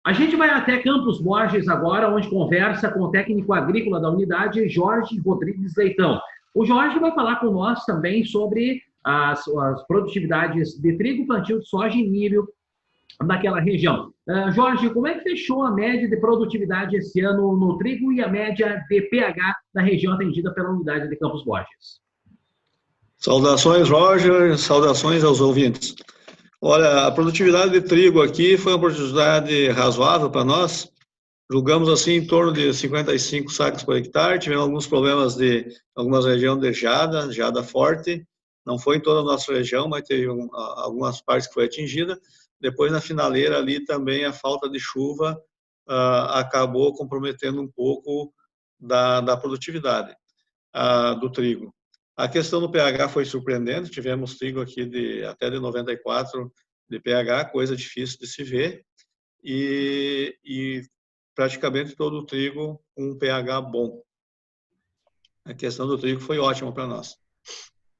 A gente vai até Campos Borges agora, onde conversa com o técnico agrícola da unidade, Jorge Rodrigues Leitão. O Jorge vai falar com nós também sobre as produtividades de trigo, plantio de soja e milho daquela região. Jorge, como é que fechou a média de produtividade esse ano no trigo e a média de pH da região atendida pela unidade de Campos Borges? Saudações, Roger, saudações aos ouvintes. Olha, a produtividade de trigo aqui foi uma produtividade razoável para nós. Julgamos assim em torno de 55 sacos por hectare. Tivemos alguns problemas de algumas regiões de geada forte. Não foi em toda a nossa região, mas teve algumas partes que foi atingida. Depois, na finaleira ali, também a falta de chuva acabou comprometendo um pouco da produtividade do trigo. A questão do pH foi surpreendente, tivemos trigo aqui até de 94 de pH, coisa difícil de se ver, e praticamente todo o trigo com um pH bom. A questão do trigo foi ótima para nós.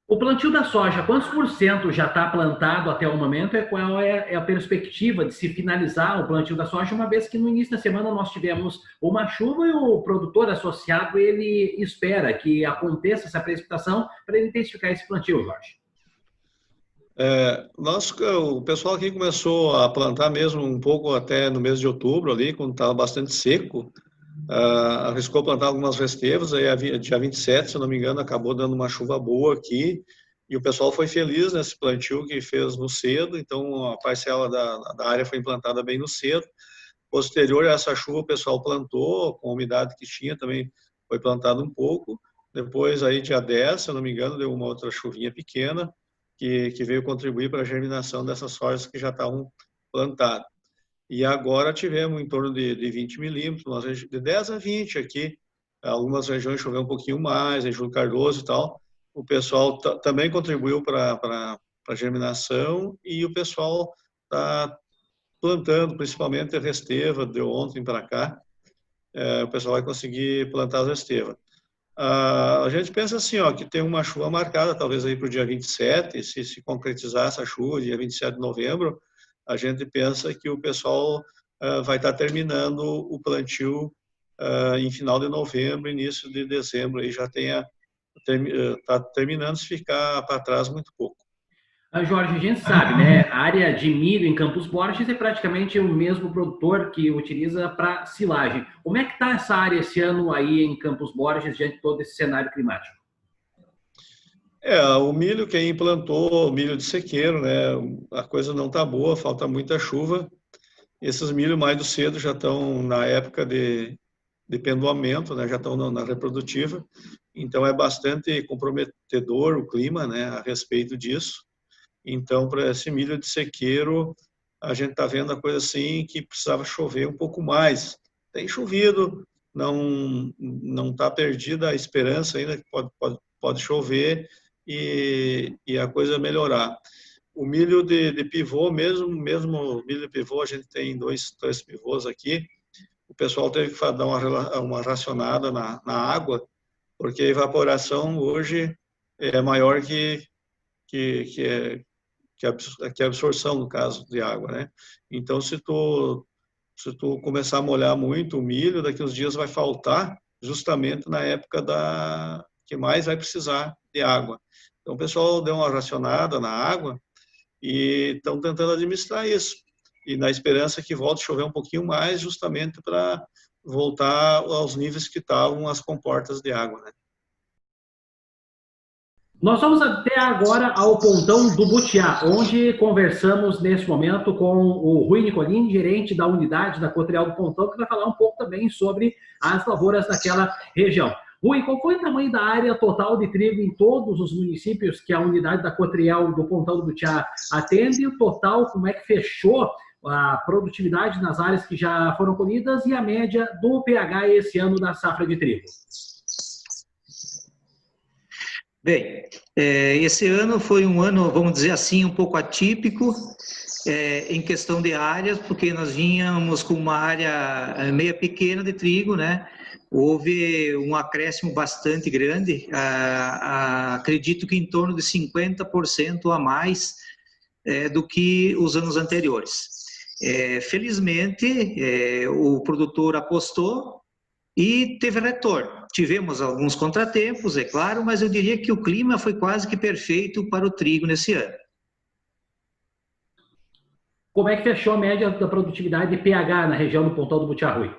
O plantio da soja, quantos por cento já está plantado até o momento? Qual é a perspectiva de se finalizar o plantio da soja, uma vez que no início da semana nós tivemos uma chuva e o produtor associado ele espera que aconteça essa precipitação para ele intensificar esse plantio, Jorge? O pessoal aqui começou a plantar mesmo um pouco até no mês de outubro, ali, quando estava bastante seco. Arriscou plantar algumas restevas, aí dia 27, se eu não me engano, acabou dando uma chuva boa aqui, e o pessoal foi feliz nesse plantio que fez no cedo, então a parcela da área foi implantada bem no cedo. Posterior a essa chuva, o pessoal plantou, com a umidade que tinha também foi plantado um pouco. Depois, aí dia 10, se eu não me engano, deu uma outra chuvinha pequena, que veio contribuir para a germinação dessas sojas que já estavam plantadas. E agora tivemos em torno de 20 milímetros, de 10 a 20 aqui. Algumas regiões choveu um pouquinho mais, em Júlio Cardoso e tal. O pessoal também contribuiu para a germinação e o pessoal está plantando, principalmente a resteva, de ontem para cá. O pessoal vai conseguir plantar as restevas. A gente pensa assim, que tem uma chuva marcada, talvez aí para o dia 27, se concretizar essa chuva, dia 27 de novembro, a gente pensa que o pessoal vai estar terminando o plantio em final de novembro, início de dezembro, aí já está terminando, se ficar para trás muito pouco. Jorge, a gente sabe, né? A área de milho em Campos Borges é praticamente o mesmo produtor que utiliza para silagem. Como é que está essa área esse ano aí em Campos Borges, diante de todo esse cenário climático? O milho, quem implantou milho de sequeiro, né? A coisa não está boa, falta muita chuva. Esses milho mais do cedo já estão na época de pendoamento, né? Já estão na reprodutiva. Então, é bastante comprometedor o clima, né? A respeito disso. Então, para esse milho de sequeiro, a gente está vendo a coisa assim que precisava chover um pouco mais. Tem chovido, não está perdida a esperança ainda que pode chover e a coisa melhorar. O milho de pivô, mesmo milho de pivô, a gente tem três pivôs aqui. O pessoal teve que dar uma racionada na água, porque a evaporação hoje é maior que a absorção, no caso, de água, né? Então, se tu começar a molhar muito o milho, daqui uns dias vai faltar, justamente na época que mais vai precisar de água. Então, o pessoal deu uma racionada na água e estão tentando administrar isso. E na esperança que volte a chover um pouquinho mais, justamente para voltar aos níveis que estavam as comportas de água, né? Nós vamos até agora ao Pontão do Butiá, onde conversamos nesse momento com o Rui Nicolini, gerente da unidade da Cotreal do Pontão, que vai falar um pouco também sobre as lavouras daquela região. Rui, qual foi o tamanho da área total de trigo em todos os municípios que a unidade da Cotreal do Pontão do Butiá atende? E o total, como é que fechou a produtividade nas áreas que já foram colhidas e a média do pH esse ano da safra de trigo? Bem, esse ano foi um ano, vamos dizer assim, um pouco atípico em questão de áreas, porque nós vínhamos com uma área meia pequena de trigo, né? Houve um acréscimo bastante grande, acredito que em torno de 50% a mais do que os anos anteriores. Felizmente, o produtor apostou e teve retorno. Tivemos alguns contratempos, é claro, mas eu diria que o clima foi quase que perfeito para o trigo nesse ano. Como é que fechou a média da produtividade de pH na região do Pontão do Butiá-Rui?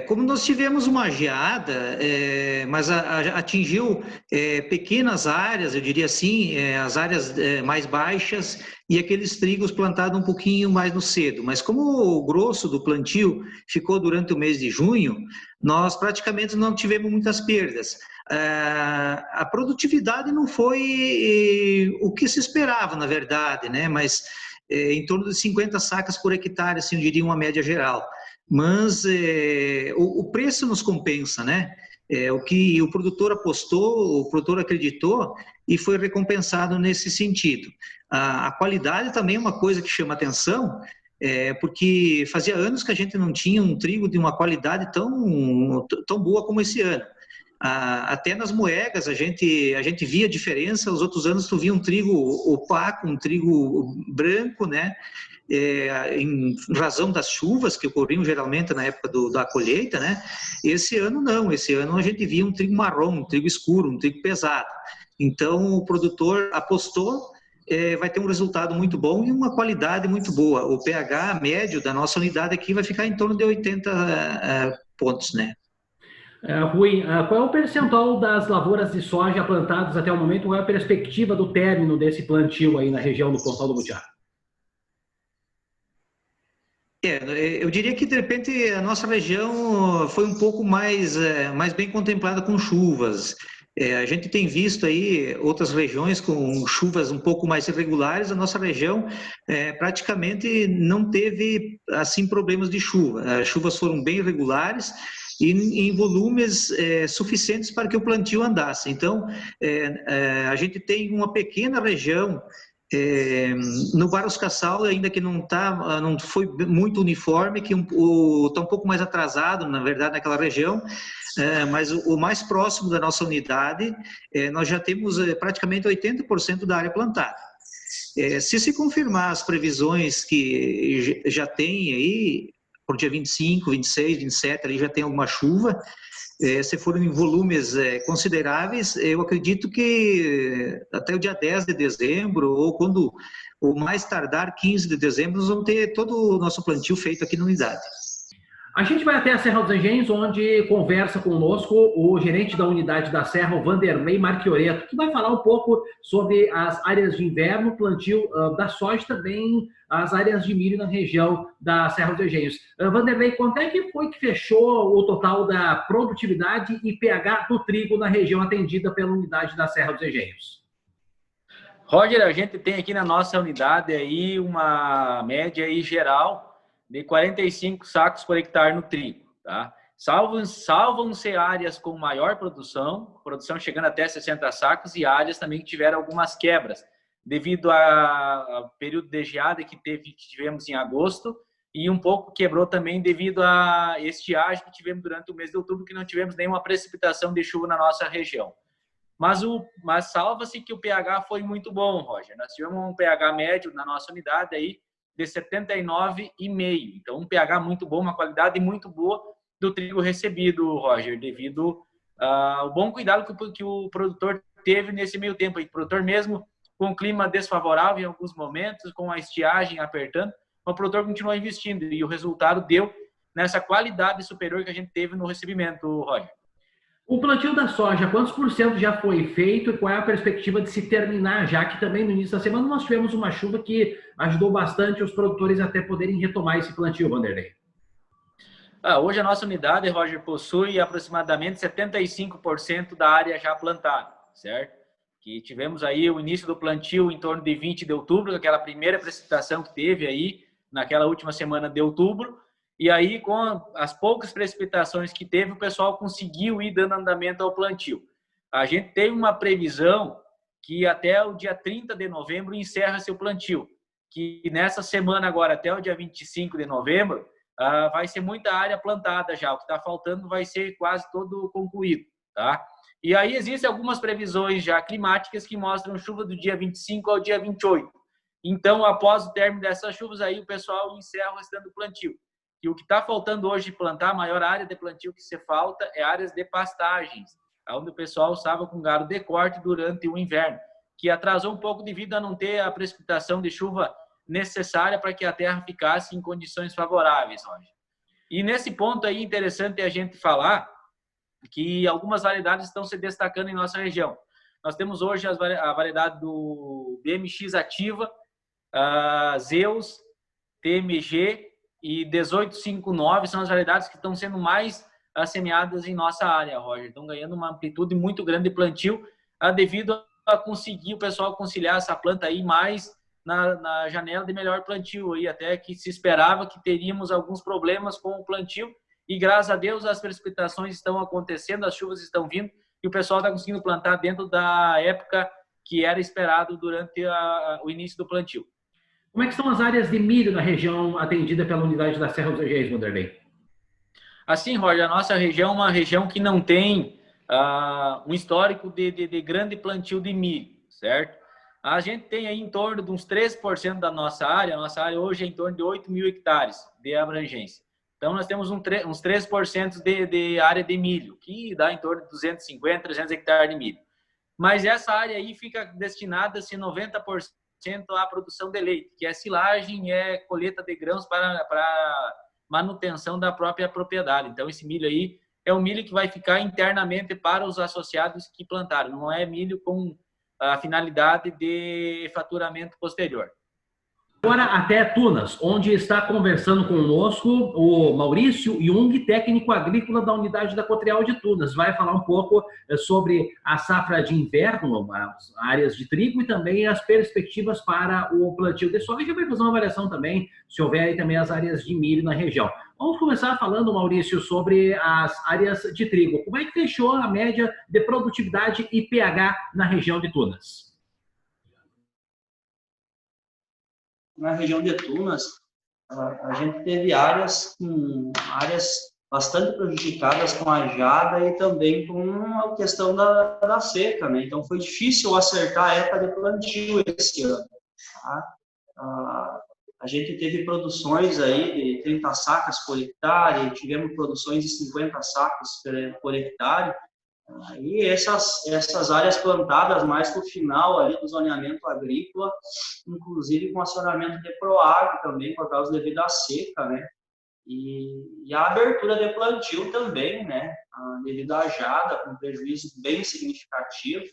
Como nós tivemos uma geada, mas atingiu pequenas áreas, eu diria assim, as áreas mais baixas e aqueles trigos plantados um pouquinho mais no cedo. Mas como o grosso do plantio ficou durante o mês de junho, nós praticamente não tivemos muitas perdas. A produtividade não foi o que se esperava, na verdade, né? Mas em torno de 50 sacas por hectare, assim, eu diria uma média geral. Mas o preço nos compensa, né? O que o produtor apostou, o produtor acreditou e foi recompensado nesse sentido. A qualidade também é uma coisa que chama atenção, porque fazia anos que a gente não tinha um trigo de uma qualidade tão boa como esse ano. Até nas moegas a gente via diferença. Os outros anos tu via um trigo opaco, um trigo branco, né? Em razão das chuvas que ocorriam geralmente na época da colheita, né? Esse ano não, esse ano a gente via um trigo marrom, um trigo escuro, um trigo pesado. Então o produtor apostou, vai ter um resultado muito bom e uma qualidade muito boa. O pH médio da nossa unidade aqui vai ficar em torno de 80 pontos, né? Rui, qual é o percentual das lavouras de soja plantadas até o momento? Qual é a perspectiva do término desse plantio aí na região do Pontão do Butiá? Eu diria que, de repente, a nossa região foi um pouco mais bem contemplada com chuvas. A gente tem visto aí outras regiões com chuvas um pouco mais irregulares. A nossa região praticamente não teve, assim, problemas de chuva. As chuvas foram bem regulares e em volumes suficientes para que o plantio andasse. Então, a gente tem uma pequena região no Barros Cassal, ainda que não foi muito uniforme, que está um pouco mais atrasado, na verdade, naquela região, mas o mais próximo da nossa unidade, nós já temos praticamente 80% da área plantada. Se confirmar as previsões que já tem aí, por dia 25, 26, 27, ali já tem alguma chuva, se forem em volumes consideráveis, eu acredito que até o dia 10 de dezembro, ou mais tardar 15 de dezembro, nós vamos ter todo o nosso plantio feito aqui na unidade. A gente vai até a Serra dos Engenhos, onde conversa conosco o gerente da unidade da Serra, o Vanderlei Marchioretto, que vai falar um pouco sobre as áreas de inverno, plantio da soja e também as áreas de milho na região da Serra dos Engenhos. Vanderlei, quanto é que foi que fechou o total da produtividade e pH do trigo na região atendida pela unidade da Serra dos Engenhos? Roger, a gente tem aqui na nossa unidade aí uma média aí geral de 45 sacos por hectare no trigo, tá? Salvam-se áreas com maior produção chegando até 60 sacos, e áreas também que tiveram algumas quebras, devido ao período de geada que tivemos em agosto, e um pouco quebrou também devido à estiagem que tivemos durante o mês de outubro, que não tivemos nenhuma precipitação de chuva na nossa região. Mas salva-se que o pH foi muito bom, Roger. Nós tivemos um pH médio na nossa unidade aí de 79,5. Então, um pH muito bom, uma qualidade muito boa do trigo recebido, Roger, devido ao bom cuidado que o produtor teve nesse meio tempo. O produtor mesmo com o clima desfavorável em alguns momentos, com a estiagem apertando, o produtor continuou investindo e o resultado deu nessa qualidade superior que a gente teve no recebimento, Roger. O plantio da soja, quantos por cento já foi feito e qual é a perspectiva de se terminar, já que também no início da semana nós tivemos uma chuva que ajudou bastante os produtores até poderem retomar esse plantio, Vanderlei? Hoje a nossa unidade, Roger, possui aproximadamente 75% da área já plantada, certo? Que tivemos aí o início do plantio em torno de 20 de outubro, aquela primeira precipitação que teve aí naquela última semana de outubro. E aí, com as poucas precipitações que teve, o pessoal conseguiu ir dando andamento ao plantio. A gente tem uma previsão que até o dia 30 de novembro encerra seu plantio, que nessa semana agora, até o dia 25 de novembro, vai ser muita área plantada já. O que está faltando vai ser quase todo concluído, tá? E aí existem algumas previsões já climáticas que mostram chuva do dia 25 ao dia 28. Então, após o término dessas chuvas, aí o pessoal encerra o restante do plantio. E o que está faltando hoje de plantar, a maior área de plantio que se falta é áreas de pastagens, onde o pessoal estava com gado de corte durante o inverno, que atrasou um pouco devido a não ter a precipitação de chuva necessária para que a terra ficasse em condições favoráveis, Roger. E nesse ponto aí, interessante a gente falar que algumas variedades estão se destacando em nossa região. Nós temos hoje a variedade do BMX Ativa, Zeus, TMG e 1859 são as variedades que estão sendo mais semeadas em nossa área, Roger. Estão ganhando uma amplitude muito grande de plantio devido a conseguir o pessoal conciliar essa planta aí mais na janela de melhor plantio, aí, até que se esperava que teríamos alguns problemas com o plantio e, graças a Deus, as precipitações estão acontecendo, as chuvas estão vindo e o pessoal está conseguindo plantar dentro da época que era esperado durante o início do plantio. Como é que estão as áreas de milho na região atendida pela unidade da Serra dos Reis, Vanderlei? Assim, Roger, a nossa região é uma região que não tem um histórico de grande plantio de milho, certo? A gente tem aí em torno de uns 13% da nossa área. A nossa área hoje é em torno de 8 mil hectares de abrangência. Então, nós temos uns 13% de área de milho, que dá em torno de 250, 300 hectares de milho. Mas essa área aí fica destinada, assim, 90% à produção de leite, que é silagem, é colheita de grãos para manutenção da própria propriedade. Então, esse milho aí é um milho que vai ficar internamente para os associados que plantaram. Não é milho com a finalidade de faturamento posterior. Agora até Tunas, onde está conversando conosco o Maurício Jung, técnico agrícola da unidade da Cotreal de Tunas. Vai falar um pouco sobre a safra de inverno, as áreas de trigo e também as perspectivas para o plantio de soja. Vai fazer uma avaliação também, se houver aí também as áreas de milho na região. Vamos começar falando, Maurício, sobre as áreas de trigo. Como é que fechou a média de produtividade e pH na região de Tunas? Na região de Tunas, a gente teve áreas bastante prejudicadas com a geada e também com a questão da seca, né? Então, foi difícil acertar a época de plantio esse ano. Tá? A gente teve produções aí de 30 sacas por hectare, tivemos produções de 50 sacos por hectare, e essas áreas plantadas mais para o final ali do zoneamento agrícola, inclusive com acionamento de Proagro também, por causa devido à seca, né? E a abertura de plantio também, né? Devido à geada, com prejuízo bem significativo.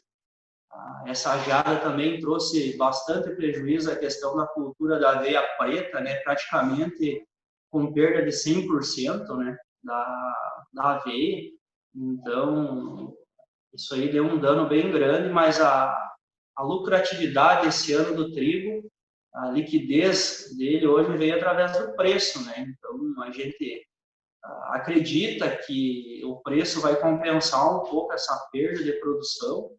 Essa geada também trouxe bastante prejuízo à questão da cultura da aveia preta, né? Praticamente com perda de 100%, né? da aveia. Então, isso aí deu um dano bem grande, mas a lucratividade esse ano do trigo, a liquidez dele hoje veio através do preço, né? Então, a gente acredita que o preço vai compensar um pouco essa perda de produção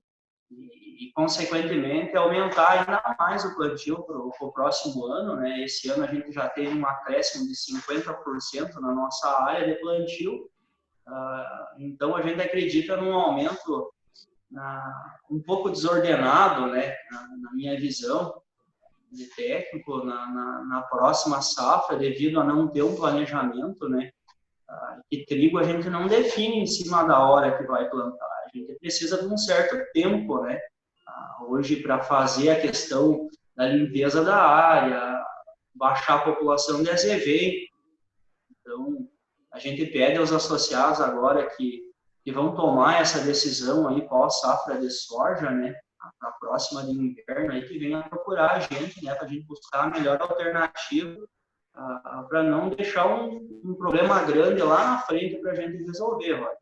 e consequentemente, aumentar ainda mais o plantio para o próximo ano, né? Esse ano a gente já teve um acréscimo de 50% na nossa área de plantio. Então, a gente acredita num aumento um pouco desordenado, né, na minha visão de técnico, na próxima safra, devido a não ter um planejamento, né, que trigo a gente não define em cima da hora que vai plantar, a gente precisa de um certo tempo, né, hoje para fazer a questão da limpeza da área, baixar a população de azevedo. Então, a gente pede aos associados agora que vão tomar essa decisão aí pós-safra de soja, né, para a próxima de inverno, aí que venham procurar a gente, né, para a gente buscar a melhor alternativa, para não deixar um problema grande lá na frente para a gente resolver, Roy.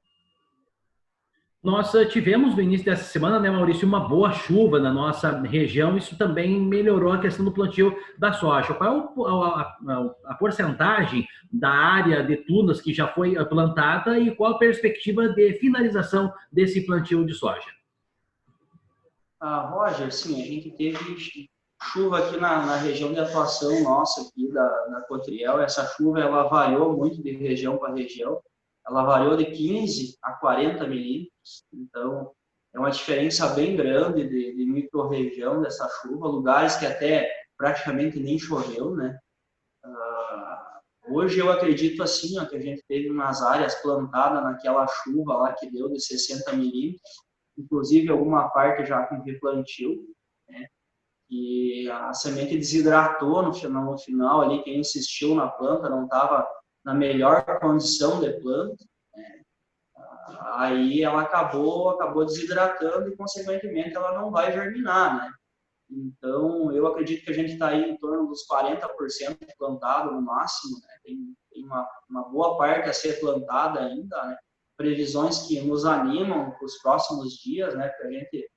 Nós tivemos no início dessa semana, né, Maurício, uma boa chuva na nossa região. Isso também melhorou a questão do plantio da soja. Qual é a porcentagem da área de Tunas que já foi plantada e qual a perspectiva de finalização desse plantio de soja? Roger, sim, a gente teve chuva aqui na região de atuação nossa aqui da Cotreal. Essa chuva ela variou muito de região para região. Ela variou de 15 a 40 milímetros, então é uma diferença bem grande de micro-região dessa chuva, lugares que até praticamente nem choveu, né? Hoje eu acredito assim, ó, que a gente teve umas áreas plantadas naquela chuva lá que deu de 60 milímetros, inclusive alguma parte já com replantio, né? E a semente desidratou no final ali, quem insistiu na planta não estava na melhor condição de planta, né? Aí ela acabou desidratando e, consequentemente, ela não vai germinar, né? Então, eu acredito que a gente está aí em torno dos 40% plantado no máximo, né? Tem uma boa parte a ser plantada ainda, né? Previsões que nos animam para os próximos dias, né? Porque a gente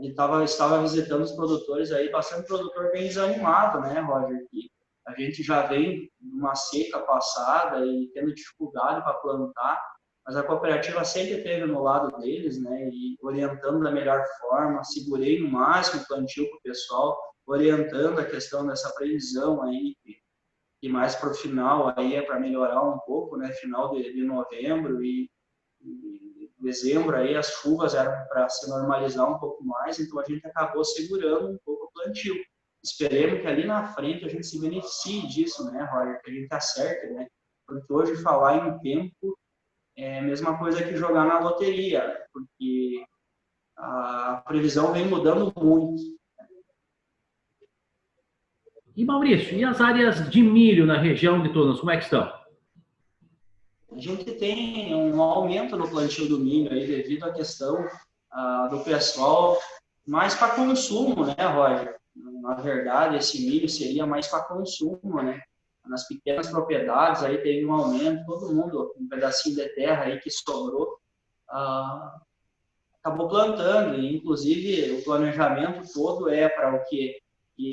estava visitando os produtores aí, bastante produtor bem desanimado, né, Roger? Que a gente já vem numa seca passada e tendo dificuldade para plantar, mas a cooperativa sempre esteve no lado deles, né, e orientando da melhor forma, segurei no máximo o plantio para o pessoal, orientando a questão dessa previsão aí, que mais para o final aí é para melhorar um pouco, né, final de novembro e dezembro, aí as chuvas eram para se normalizar um pouco mais, então a gente acabou segurando um pouco o plantio. Esperemos que ali na frente a gente se beneficie disso, né, Roger? Que a gente acerte, né? Porque hoje falar em tempo é a mesma coisa que jogar na loteria, né? Porque a previsão vem mudando muito. E Maurício, e as áreas de milho na região de Tunas, como é que estão? A gente tem um aumento no plantio do milho aí devido à questão do pessoal mais para consumo, né, Roger? Na verdade, esse milho seria mais para consumo, né? Nas pequenas propriedades aí teve um aumento, todo mundo, um pedacinho de terra aí que sobrou, acabou plantando, e inclusive o planejamento todo é para o que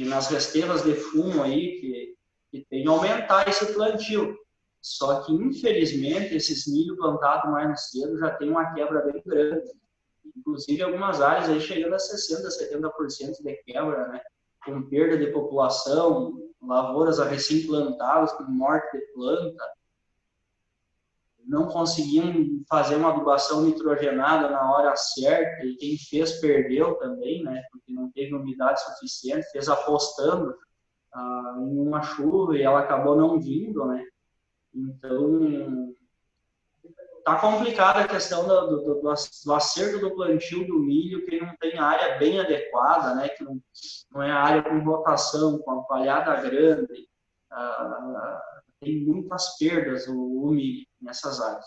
nas restevas de fumo aí, que tem que aumentar esse plantio. Só que, infelizmente, esses milho plantados mais cedo já tem uma quebra bem grande. Inclusive, algumas áreas aí chegando a 60%, 70% de quebra, né? Com perda de população, lavouras recém-plantadas, com morte de planta. Não conseguiam fazer uma adubação nitrogenada na hora certa, e quem fez perdeu também, né? Porque não teve umidade suficiente, fez apostando em uma chuva e ela acabou não vindo, né? Então, tá complicada a questão do acerto do plantio do milho, que não tem área bem adequada, né? Que não é área com rotação, com a palhada grande. Tem muitas perdas o milho nessas áreas.